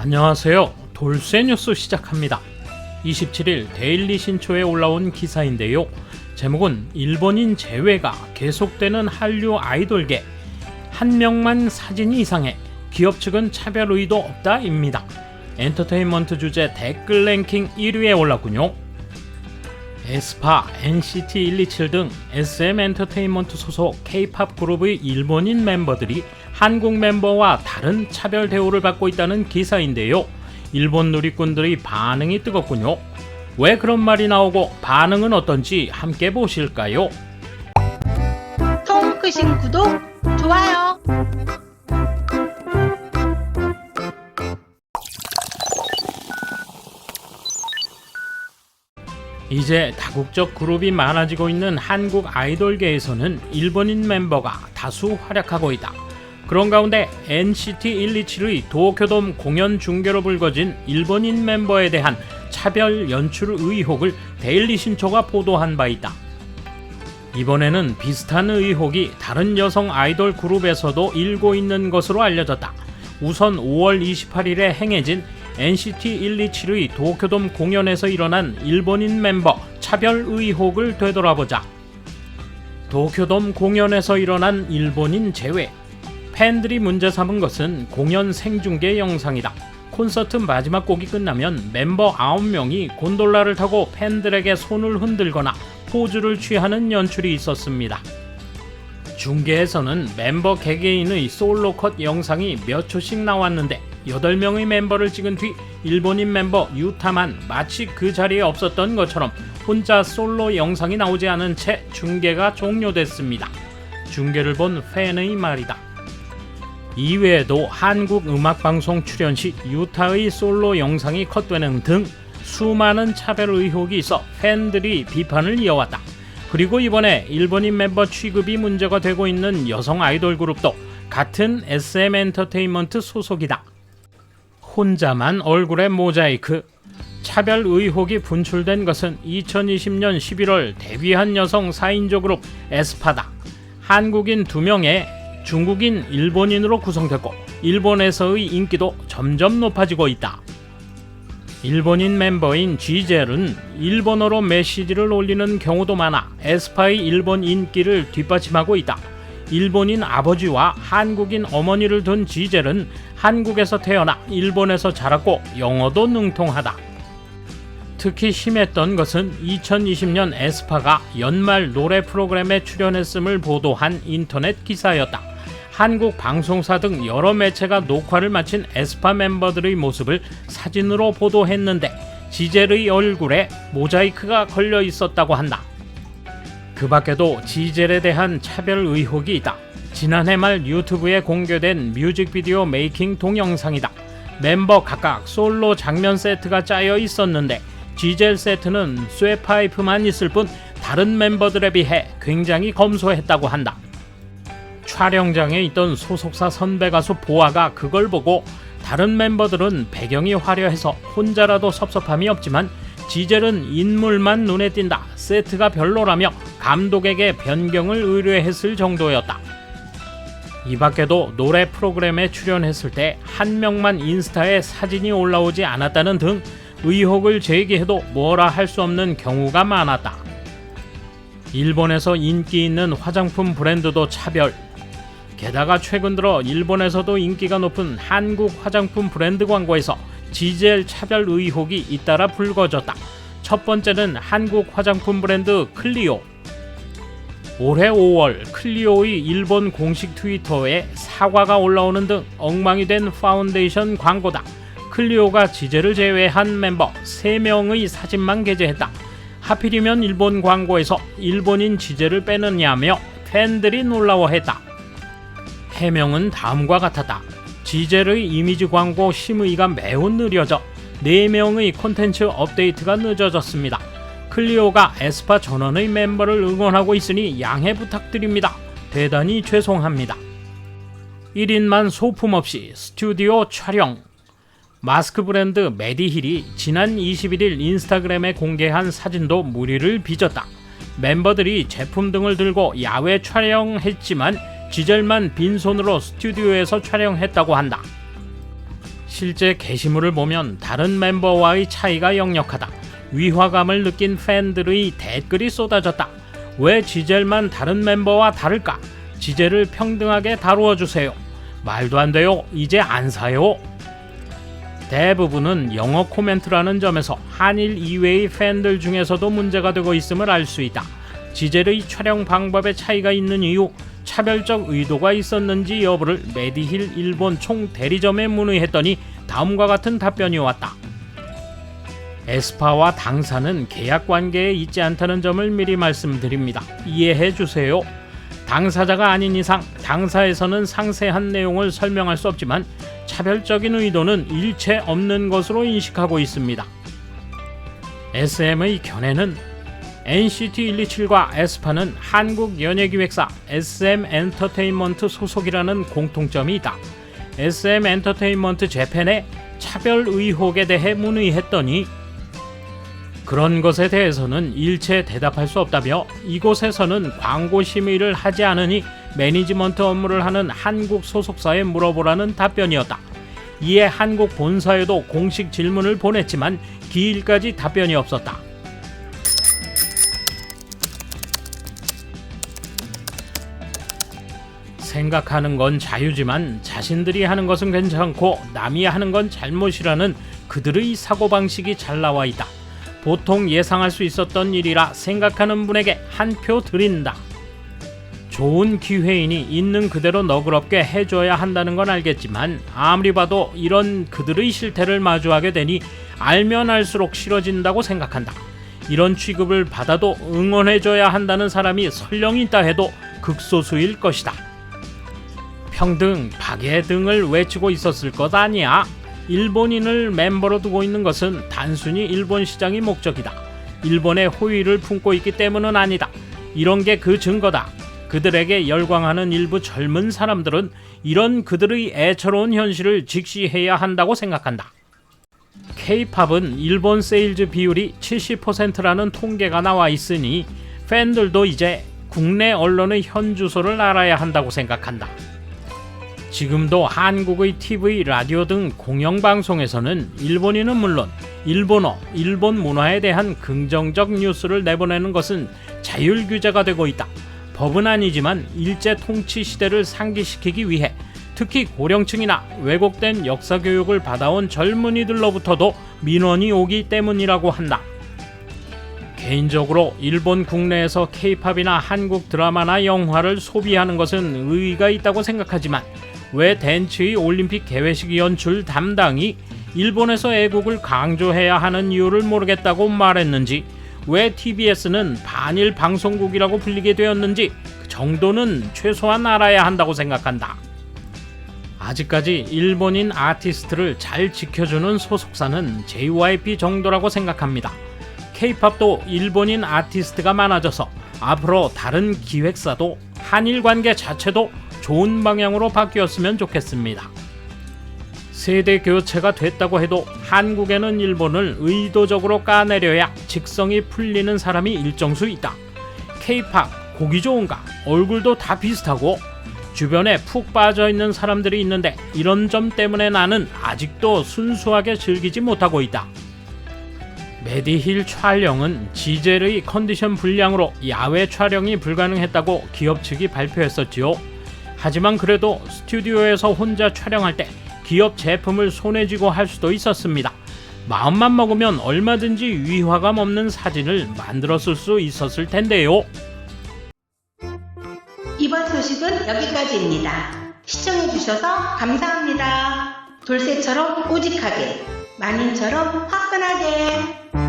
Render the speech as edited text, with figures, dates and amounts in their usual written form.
안녕하세요. 돌쇠 뉴스 시작합니다. 27일 데일리 신초에 올라온 기사인데요. 제목은 일본인 재회가 계속되는 한류 아이돌계, 한 명만 사진이 이상해 기업 측은 차별 의도 없다입니다. 엔터테인먼트 주제 댓글 랭킹 1위에 올랐군요. 에스파, NCT 127 등 SM 엔터테인먼트 소속 K-팝 그룹의 일본인 멤버들이 한국 멤버와 다른 차별 대우를 받고 있다는 기사인데요. 일본 누리꾼들의 반응이 뜨겁군요. 왜 그런 말이 나오고 반응은 어떤지 함께 보실까요? 통 크신 구독, 좋아요. 이제 다국적 그룹이 많아지고 있는 한국 아이돌계에서는 일본인 멤버가 다수 활약하고 있다. 그런 가운데 NCT 127의 도쿄돔 공연 중계로 불거진 일본인 멤버에 대한 차별 연출 의혹을 데일리 신초가 보도한 바 있다. 이번에는 비슷한 의혹이 다른 여성 아이돌 그룹에서도 일고 있는 것으로 알려졌다. 우선 5월 28일에 행해진 NCT 127의 도쿄돔 공연에서 일어난 일본인 멤버 차별 의혹을 되돌아보자. 도쿄돔 공연에서 일어난 일본인 재회. 팬들이 문제 삼은 것은 공연 생중계 영상이다. 콘서트 마지막 곡이 끝나면 멤버 9명이 곤돌라를 타고 팬들에게 손을 흔들거나 포즈를 취하는 연출이 있었습니다. 중계에서는 멤버 개개인의 솔로 컷 영상이 몇 초씩 나왔는데 8명의 멤버를 찍은 뒤 일본인 멤버 유타만 마치 그 자리에 없었던 것처럼 혼자 솔로 영상이 나오지 않은 채 중계가 종료됐습니다. 중계를 본 팬의 말이다. 이외에도 한국 음악방송 출연 시 유타의 솔로 영상이 컷되는 등 수많은 차별 의혹이 있어 팬들이 비판을 이어왔다. 그리고 이번에 일본인 멤버 취급이 문제가 되고 있는 여성 아이돌 그룹도 같은 SM 엔터테인먼트 소속이다. 혼자만 얼굴에 모자이크. 차별 의혹이 분출된 것은 2020년 11월 데뷔한 여성 4인조 그룹 에스파다. 한국인 2명에 중국인, 일본인으로 구성됐고 일본에서의 인기도 점점 높아지고 있다. 일본인 멤버인 G젤은 일본어로 메시지를 올리는 경우도 많아 에스파의 일본 인기를 뒷받침하고 있다. 일본인 아버지와 한국인 어머니를 둔 G젤은 한국에서 태어나 일본에서 자랐고 영어도 능통하다. 특히 심했던 것은 2020년 에스파가 연말 노래 프로그램에 출연했음을 보도한 인터넷 기사였다. 한국 방송사 등 여러 매체가 녹화를 마친 에스파 멤버들의 모습을 사진으로 보도했는데 지젤의 얼굴에 모자이크가 걸려 있었다고 한다. 그 밖에도 지젤에 대한 차별 의혹이 있다. 지난해 말 유튜브에 공개된 뮤직비디오 메이킹 동영상이다. 멤버 각각 솔로 장면 세트가 짜여 있었는데 지젤 세트는 쇠파이프만 있을 뿐 다른 멤버들에 비해 굉장히 검소했다고 한다. 촬영장에 있던 소속사 선배 가수 보아가 그걸 보고 다른 멤버들은 배경이 화려해서 혼자라도 섭섭함이 없지만 지젤은 인물만 눈에 띈다. 세트가 별로라며 감독에게 변경을 의뢰했을 정도였다. 이 밖에도 노래 프로그램에 출연했을 때 한 명만 인스타에 사진이 올라오지 않았다는 등 의혹을 제기해도 뭐라 할 수 없는 경우가 많았다. 일본에서 인기 있는 화장품 브랜드도 차별. 게다가 최근 들어 일본에서도 인기가 높은 한국 화장품 브랜드 광고에서 지젤 차별 의혹이 잇따라 불거졌다. 첫 번째는 한국 화장품 브랜드 클리오. 올해 5월 클리오의 일본 공식 트위터에 사과가 올라오는 등 엉망이 된 파운데이션 광고다. 클리오가 지젤을 제외한 멤버 3명의 사진만 게재했다. 하필이면 일본 광고에서 일본인 지젤을 빼느냐며 팬들이 놀라워했다. 해명은 다음과 같았다. 지젤의 이미지 광고 심의가 매우 느려져 4명의 콘텐츠 업데이트가 늦어졌습니다. 클리오가 에스파 전원의 멤버를 응원하고 있으니 양해 부탁드립니다. 대단히 죄송합니다. 1인만 소품 없이 스튜디오 촬영. 마스크 브랜드 메디힐이 지난 21일 인스타그램에 공개한 사진도 무리를 빚었다. 멤버들이 제품 등을 들고 야외 촬영했지만 지젤만 빈손으로 스튜디오에서 촬영했다고 한다. 실제 게시물을 보면 다른 멤버와의 차이가 역력하다. 위화감을 느낀 팬들의 댓글이 쏟아졌다. 왜 지젤만 다른 멤버와 다를까? 지젤을 평등하게 다루어 주세요. 말도 안 돼요. 이제 안 사요. 대부분은 영어 코멘트라는 점에서 한일 이외의 팬들 중에서도 문제가 되고 있음을 알 수 있다. 지젤의 촬영 방법에 차이가 있는 이유, 차별적 의도가 있었는지 여부를 메디힐 일본 총 대리점에 문의했더니 다음과 같은 답변이 왔다. 에스파와 당사는 계약 관계에 있지 않다는 점을 미리 말씀드립니다. 이해해 주세요. 당사자가 아닌 이상 당사에서는 상세한 내용을 설명할 수 없지만 차별적인 의도는 일체 없는 것으로 인식하고 있습니다. SM의 견해는 NCT 127과 에스파는 한국 연예기획사 SM 엔터테인먼트 소속이라는 공통점이 있다. SM 엔터테인먼트 재팬의 차별 의혹에 대해 문의했더니 그런 것에 대해서는 일체 대답할 수 없다며 이곳에서는 광고 심의를 하지 않으니 매니지먼트 업무를 하는 한국 소속사에 물어보라는 답변이었다. 이에 한국 본사에도 공식 질문을 보냈지만 기일까지 답변이 없었다. 생각하는 건 자유지만 자신들이 하는 것은 괜찮고 남이 하는 건 잘못이라는 그들의 사고방식이 잘 나와 있다. 보통 예상할 수 있었던 일이라 생각하는 분에게 한 표 드린다. 좋은 기회이니 있는 그대로 너그럽게 해줘야 한다는 건 알겠지만 아무리 봐도 이런 그들의 실태를 마주하게 되니 알면 알수록 싫어진다고 생각한다. 이런 취급을 받아도 응원해줘야 한다는 사람이 설령 있다 해도 극소수일 것이다. 평등, 박애 등을 외치고 있었을 것 아니야. 일본인을 멤버로 두고 있는 것은 단순히 일본 시장이 목적이다. 일본의 호의를 품고 있기 때문은 아니다. 이런 게 그 증거다. 그들에게 열광하는 일부 젊은 사람들은 이런 그들의 애처로운 현실을 직시해야 한다고 생각한다. K-팝은 일본 세일즈 비율이 70%라는 통계가 나와 있으니 팬들도 이제 국내 언론의 현주소를 알아야 한다고 생각한다. 지금도 한국의 TV, 라디오 등 공영방송에서는 일본인은 물론 일본어, 일본 문화에 대한 긍정적 뉴스를 내보내는 것은 자율 규제가 되고 있다. 법은 아니지만 일제 통치 시대를 상기시키기 위해 특히 고령층이나 왜곡된 역사 교육을 받아온 젊은이들로부터도 민원이 오기 때문이라고 한다. 개인적으로 일본 국내에서 K-팝이나 한국 드라마나 영화를 소비하는 것은 의의가 있다고 생각하지만 왜 덴츠의 올림픽 개회식 연출 담당이 일본에서 애국을 강조해야 하는 이유를 모르겠다고 말했는지, 왜 TBS는 반일 방송국이라고 불리게 되었는지 그 정도는 최소한 알아야 한다고 생각한다. 아직까지 일본인 아티스트를 잘 지켜주는 소속사는 JYP 정도라고 생각합니다. K-팝도 일본인 아티스트가 많아져서 앞으로 다른 기획사도 한일 관계 자체도 좋은 방향으로 바뀌었으면 좋겠습니다. 세대 교체가 됐다고 해도 한국에는 일본을 의도적으로 까내려야 직성이 풀리는 사람이 일정수 있다. K-팝 곡이 좋은가? 얼굴도 다 비슷하고 주변에 푹 빠져있는 사람들이 있는데 이런 점 때문에 나는 아직도 순수하게 즐기지 못하고 있다. 메디힐 촬영은 지젤의 컨디션 불량으로 야외 촬영이 불가능했다고 기업 측이 발표했었지요. 하지만 그래도 스튜디오에서 혼자 촬영할 때 기업 제품을 손에 쥐고 할 수도 있었습니다. 마음만 먹으면 얼마든지 위화감 없는 사진을 만들었을 수 있었을 텐데요. 이번 소식은 여기까지입니다. 시청해주셔서 감사합니다. 돌쇠처럼 우직하게, 마님처럼 화끈하게.